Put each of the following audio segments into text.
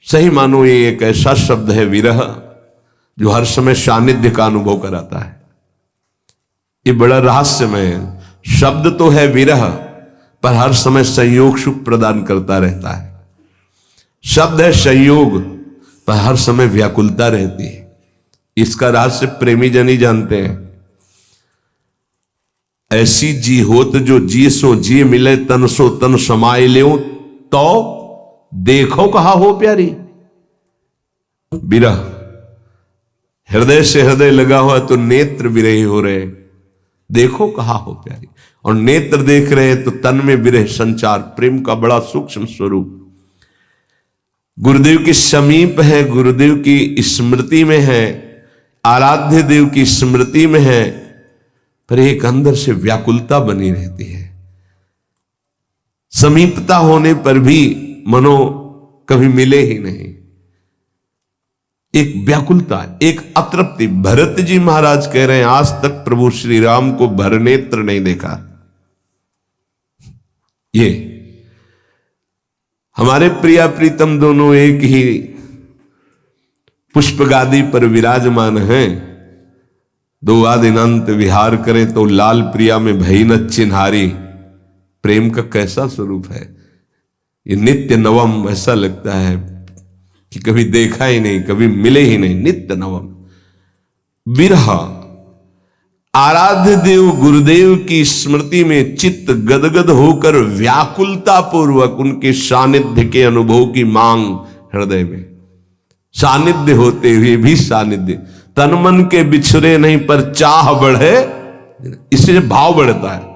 सही मानो ये एक ऐसा शब्द है विरह जो हर समय सानिध्य का अनुभव कराता है। ये बड़ा रहस्यमय है। शब्द तो है विरह, पर हर समय संयोग सुख प्रदान करता रहता है। शब्द है संयोग, पर हर समय व्याकुलता रहती है। इसका रहस्य प्रेमी जन ही जानते हैं। ऐसी जी होत जो जी सो जी मिले, तन सो तन समाये ल्यों, तो देखो कहा हो प्यारी। विरह हृदय से हृदय लगा हुआ तो नेत्र विरही हो रहे, देखो कहा हो प्यारी। और नेत्र देख रहे तो तन में विरह संचार, प्रेम का बड़ा सूक्ष्म स्वरूप। गुरुदेव के समीप है, गुरुदेव की स्मृति में है, आराध्य देव की स्मृति में है, पर एक अंदर से व्याकुलता बनी रहती है। समीपता होने पर भी मनो कभी मिले ही नहीं। एक व्याकुलता, एक अतृप्ति। भरत जी महाराज कह रहे हैं आज तक प्रभु श्री राम को भरनेत्र नहीं देखा। ये हमारे प्रिया प्रीतम दोनों एक ही पुष्प गादी पर विराजमान हैं। दो आदिनांत विहार करें तो लाल प्रिया में भई न चिन्हारी। प्रेम का कैसा स्वरूप है ये, नित्य नवम। ऐसा लगता है कि कभी देखा ही नहीं, कभी मिले ही नहीं, नित्य नवम। विरह आराध्य देव गुरुदेव की स्मृति में चित्त गदगद होकर व्याकुलता पूर्वक उनके सानिध्य के अनुभव की मांग हृदय में। सानिध्य होते हुए भी सानिध्य, तन मन के बिछड़े नहीं पर चाह बढ़े, इससे भाव बढ़ता है।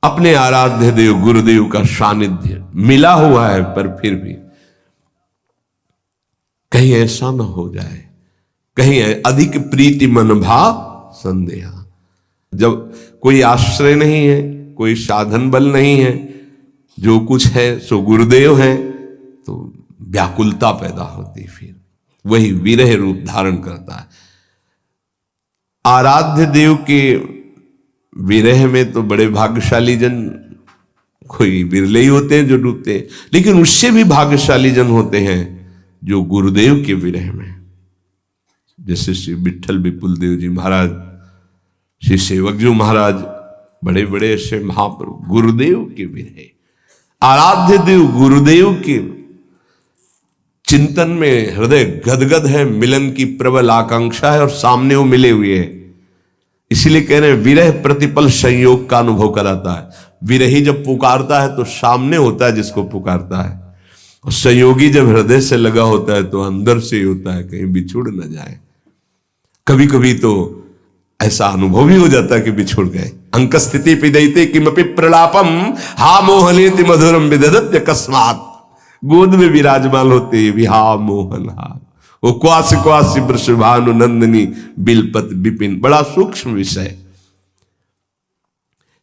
अपने आराध्य देव गुरुदेव का सानिध्य मिला हुआ है, पर फिर भी कहीं ऐसा न हो जाए, कहीं अधिक प्रीति मन भाव संदेहा। जब कोई आश्रय नहीं है, कोई साधन बल नहीं है, जो कुछ है सो गुरुदेव है, तो व्याकुलता पैदा होती, फिर वही विरह रूप धारण करता है। आराध्य देव के विरह में तो बड़े भाग्यशाली जन, कोई बिरले ही होते हैं जो डूबते हैं, लेकिन उससे भी भाग्यशाली जन होते हैं जो गुरुदेव के विरह में, जैसे श्री विठल विपुल देव जी महाराज, श्री सेवकजू महाराज, बड़े बड़े ऐसे महाप्रभु गुरुदेव के विरह। आराध्य देव गुरुदेव के चिंतन में हृदय गदगद है, मिलन की प्रबल आकांक्षा है और सामने वो मिले हुए हैं। इसीलिए कह रहे हैं विरह प्रतिपल संयोग का अनुभव कराता है। विरही जब पुकारता है तो सामने होता है जिसको पुकारता है, और संयोगी जब हृदय से लगा होता है तो अंदर से ही होता है, कहीं बिछुड़ न जाए। कभी कभी तो ऐसा अनुभव भी हो जाता है कि बिछुड़ गए। अंक स्थिति पिदयते किमपि प्रलापम, हा मोहनेति मधुरम विदधत्य अकस्मात्। गोद में विराजमान होते भी हा मोहन हा, वो क्वास क्वास वृषभानु नंदनी बिलपत विपिन। बड़ा सूक्ष्म विषय।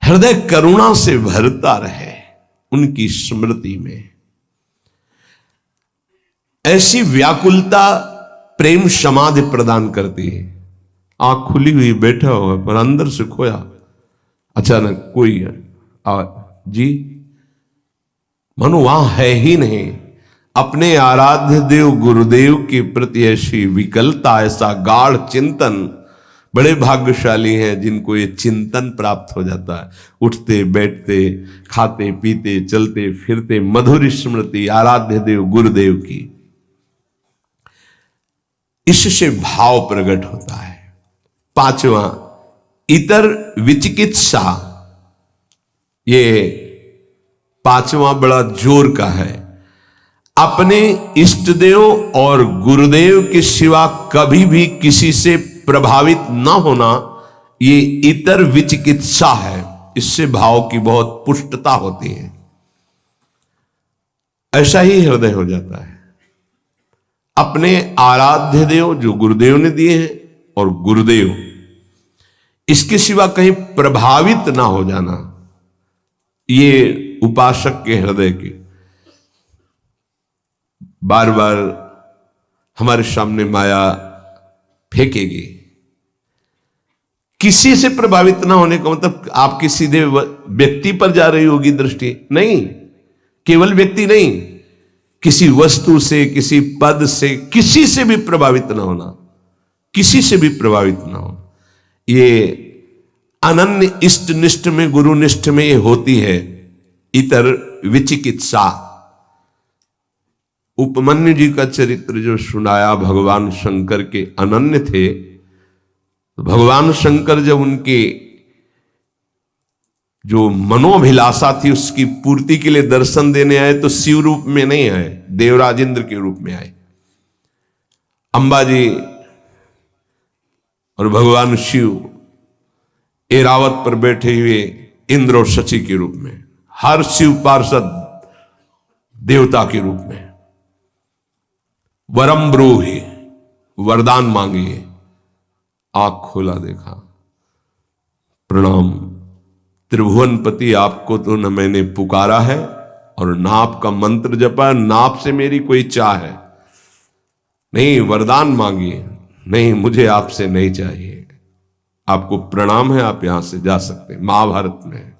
हृदय करुणा से भरता रहे उनकी स्मृति में। ऐसी व्याकुलता प्रेम समाधि प्रदान करती है। आंख खुली हुई बैठा हुआ पर अंदर से खोया, अचानक कोई जी मनो वहां है ही नहीं। अपने आराध्य देव गुरुदेव के प्रति ऐसी विकलता, ऐसा गाढ़ चिंतन। बड़े भाग्यशाली हैं जिनको ये चिंतन प्राप्त हो जाता है। उठते बैठते, खाते पीते, चलते फिरते मधुर स्मृति आराध्य देव गुरुदेव की, इससे भाव प्रकट होता है। पांचवा, इतर विचिकित्सा। ये पांचवा बड़ा जोर का है। अपने इष्ट देव और गुरुदेव के सिवा कभी भी किसी से प्रभावित न होना, ये इतर विचिकित्सा है। इससे भाव की बहुत पुष्टता होती है। ऐसा ही हृदय हो जाता है। अपने आराध्य देव जो गुरुदेव ने दिए हैं और गुरुदेव, इसके सिवा कहीं प्रभावित ना हो जाना, ये उपासक के हृदय की बार बार हमारे सामने माया फेंकेगी। किसी से प्रभावित ना होने का मतलब आपकी सीधे व्यक्ति पर जा रही होगी दृष्टि नहीं, केवल व्यक्ति नहीं, किसी वस्तु से, किसी पद से, किसी से भी प्रभावित ना होना, किसी से भी प्रभावित ना हो। ये अनन्य इष्ट निष्ठ में, गुरु निष्ठ में ये होती है इतर विचिकित्सा। उपमन्यु जी का चरित्र जो सुनाया, भगवान शंकर के अनन्य थे। तो भगवान शंकर जब उनके जो मनोभिलाषा थी उसकी पूर्ति के लिए दर्शन देने आए तो शिव रूप में नहीं आए, देवराज इंद्र के रूप में आए। अंबा जी और भगवान शिव एरावत पर बैठे हुए इंद्र और शची के रूप में, हर शिव पार्षद देवता के रूप में। वरम ब्रूहि, वरदान मांगिए। आंख खोला, देखा, प्रणाम त्रिभुवनपति, आपको तो न मैंने पुकारा है और ना आपका मंत्र जपा, ना आपसे मेरी कोई चाह है। नहीं, वरदान मांगिए। नहीं, मुझे आपसे नहीं चाहिए, आपको प्रणाम है, आप यहां से जा सकते हैं। महाभारत में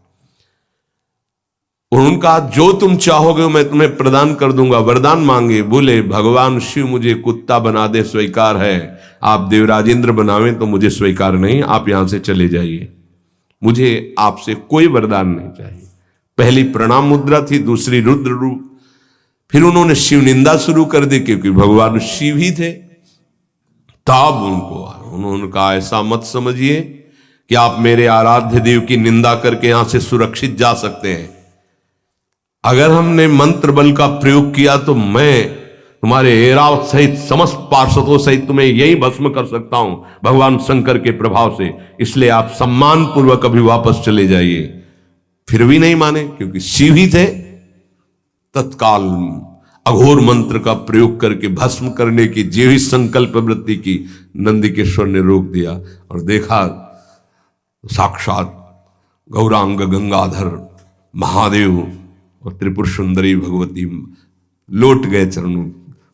उनका जो तुम चाहोगे मैं तुम्हें प्रदान कर दूंगा। वरदान मांगे, बोले भगवान शिव मुझे कुत्ता बना दे स्वीकार है, आप देवराज इंद्र बनावें तो मुझे स्वीकार नहीं, आप यहां से चले जाइए, मुझे आपसे कोई वरदान नहीं चाहिए। पहली प्रणाम मुद्रा थी, दूसरी रुद्र रूप। फिर उन्होंने शिव निंदा शुरू कर दी, क्योंकि भगवान शिव ही थे। तब उन्होंने कहा ऐसा मत समझिए कि आप मेरे आराध्य देव की निंदा करके यहां से सुरक्षित जा सकते हैं। अगर हमने मंत्र बल का प्रयोग किया तो मैं तुम्हारे ऐरावत सहित समस्त पार्षदों सहित तुम्हें यही भस्म कर सकता हूं भगवान शंकर के प्रभाव से, इसलिए आप सम्मान पूर्वक अभी वापस चले जाइए। फिर भी नहीं माने, क्योंकि शिव ही थे। तत्काल अघोर मंत्र का प्रयोग करके भस्म करने की जो ही संकल्प वृत्ति की नंदिकेश्वर ने रोक दिया, और देखा साक्षात गौरांग गंगाधर महादेव और त्रिपुर सुंदरी भगवती लौट गए चरणों,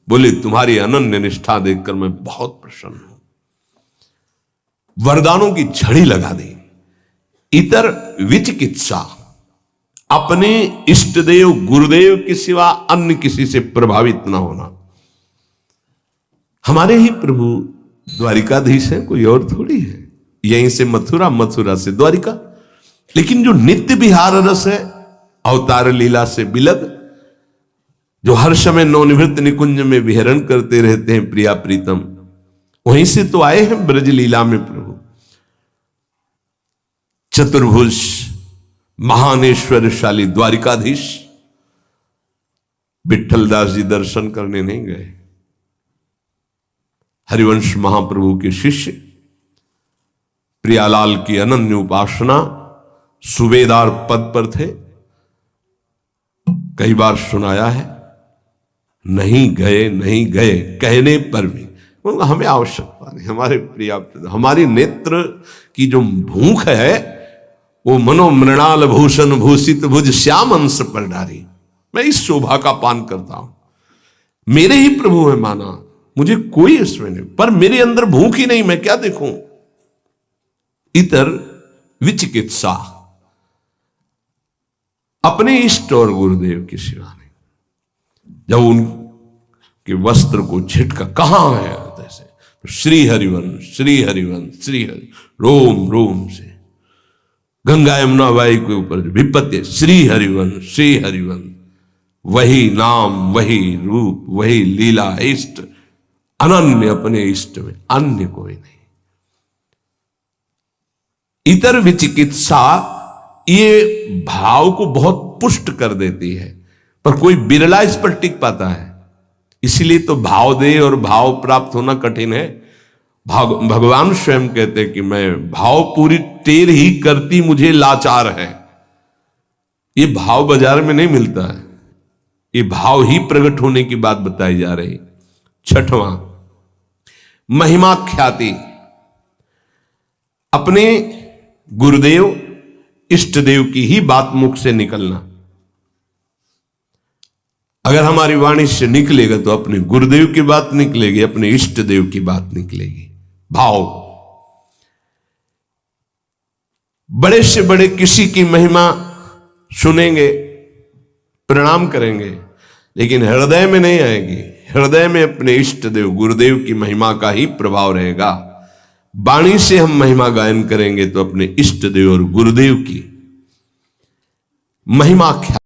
बोले तुम्हारी अनन्य निष्ठा देखकर मैं बहुत प्रसन्न हूं। वरदानों की झड़ी लगा दी। इतर विचिकित्सा, अपने इष्ट देव गुरुदेव के सिवा अन्य किसी से प्रभावित ना होना। हमारे ही प्रभु द्वारिकाधीश है, कोई और थोड़ी है। यहीं से मथुरा, मथुरा से द्वारिका। लेकिन जो नित्य विहार रस है, अवतार लीला से बिलग, जो हर समय नवनिवृत्त निकुंज में विहरण करते रहते हैं प्रिया प्रीतम, वहीं से तो आए हैं ब्रज लीला में प्रभु। चतुर्भुज महानेश्वरशाली द्वारिकाधीश विठ्ठलदास जी दर्शन करने नहीं गए। हरिवंश महाप्रभु के शिष्य प्रियालाल की अनन्य उपासना सूबेदार पद पर थे। कई बार सुनाया है, नहीं गए, नहीं गए कहने पर भी हमें आवश्यकता नहीं। हमारे प्रिया, हमारी नेत्र की जो भूख है वो मनोमृणाल भूषण भूषित भुज श्याम अंश पर डारी। मैं इस शोभा का पान करता हूं। मेरे ही प्रभु है माना, मुझे कोई इसमें नहीं, पर मेरे अंदर भूख ही नहीं, मैं क्या देखूं। इतर विचिकित्सा, अपने इष्ट और गुरुदेव की सिवा नहीं। जब उनके वस्त्र को झिटका, कहां है जैसे तो श्री हरिवंश, श्री हरिवंश, श्री हरि, रोम रोम से गंगा यमुना वाई के ऊपर विपत्ति, श्री हरिवंश, श्री हरिवंश। वही नाम, वही रूप, वही लीला, इष्ट अनन्य, अपने इष्ट में अन्य कोई नहीं। इतर विचिकित्सा ये भाव को बहुत पुष्ट कर देती है, पर कोई बिरला इस पर टिक पाता है। इसलिए तो भाव दे और भाव प्राप्त होना कठिन है। भगवान स्वयं कहते कि मैं भाव पूरी टेर ही करती मुझे लाचार है। ये भाव बाजार में नहीं मिलता है, ये भाव ही प्रकट होने की बात बताई जा रही। छठवां, महिमा ख्याति, अपने गुरुदेव इष्ट देव की ही बात मुख से निकलना। अगर हमारी वाणी से निकलेगा तो अपने गुरुदेव की बात निकलेगी, अपने इष्ट देव की बात निकलेगी। भाव, बड़े से बड़े किसी की महिमा सुनेंगे, प्रणाम करेंगे, लेकिन हृदय में नहीं आएगी। हृदय में अपने इष्ट देव गुरुदेव की महिमा का ही प्रभाव रहेगा। वाणी से हम महिमा गायन करेंगे तो अपने इष्ट देव और गुरुदेव की महिमा